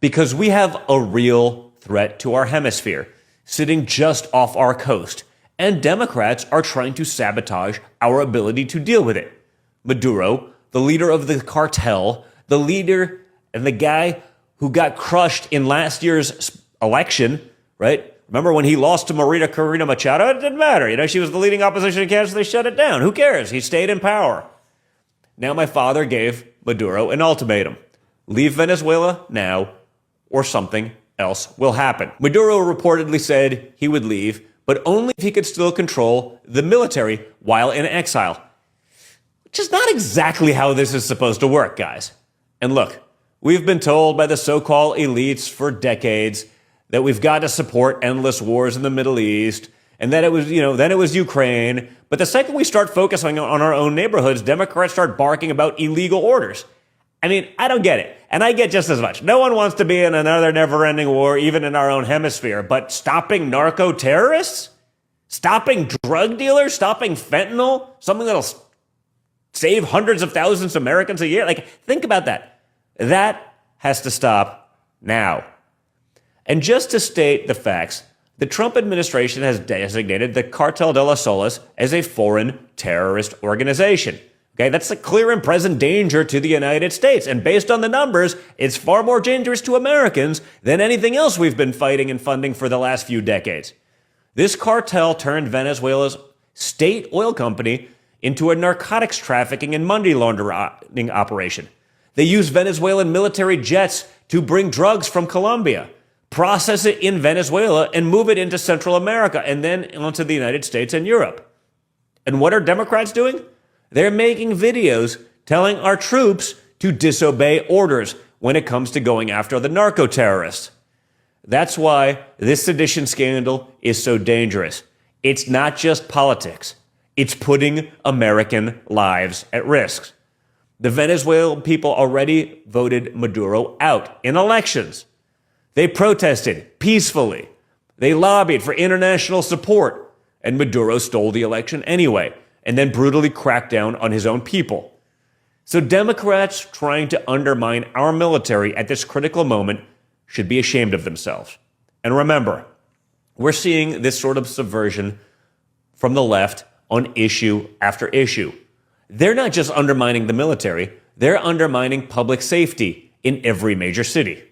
Because we have a real threat to our hemisphere sitting just off our coast, and Democrats are trying to sabotage our ability to deal with it. Maduro, the leader of the cartel, the leader and the guy who got crushed in last year's election, right? Remember when he lost to Maria Corina Machado? It didn't matter. You know, she was the leading opposition candidate, so they shut it down. Who cares? He stayed in power. Now my father gave Maduro an ultimatum. Leave Venezuela now, or something else will happen. Maduro reportedly said he would leave, but only if he could still control the military while in exile. Which is not exactly how this is supposed to work, guys. And look, we've been told by the so-called elites for decades that we've got to support endless wars in the Middle East, and that it was, then it was Ukraine. But the second we start focusing on our own neighborhoods, Democrats start barking about illegal orders. I mean, I don't get it. And I get just as much. No one wants to be in another never-ending war, even in our own hemisphere. But stopping narco-terrorists? Stopping drug dealers? Stopping fentanyl? Something that'll save hundreds of thousands of Americans a year? Like, think about that. That has to stop now. And just to state the facts, the Trump administration has designated the Cartel de las Solas as a foreign terrorist organization. Okay, that's a clear and present danger to the United States. And based on the numbers, it's far more dangerous to Americans than anything else we've been fighting and funding for the last few decades. This cartel turned Venezuela's state oil company into a narcotics trafficking and money laundering operation. They use Venezuelan military jets to bring drugs from Colombia, process it in Venezuela, and move it into Central America, and then onto the United States and Europe. And what are Democrats doing? They're making videos telling our troops to disobey orders when it comes to going after the narco-terrorists. That's why this sedition scandal is so dangerous. It's not just politics. It's putting American lives at risk. The Venezuelan people already voted Maduro out in elections. They protested peacefully. They lobbied for international support. And Maduro stole the election anyway, and then brutally cracked down on his own people. So Democrats trying to undermine our military at this critical moment should be ashamed of themselves. And remember, we're seeing this sort of subversion from the left on issue after issue. They're not just undermining the military, they're undermining public safety in every major city.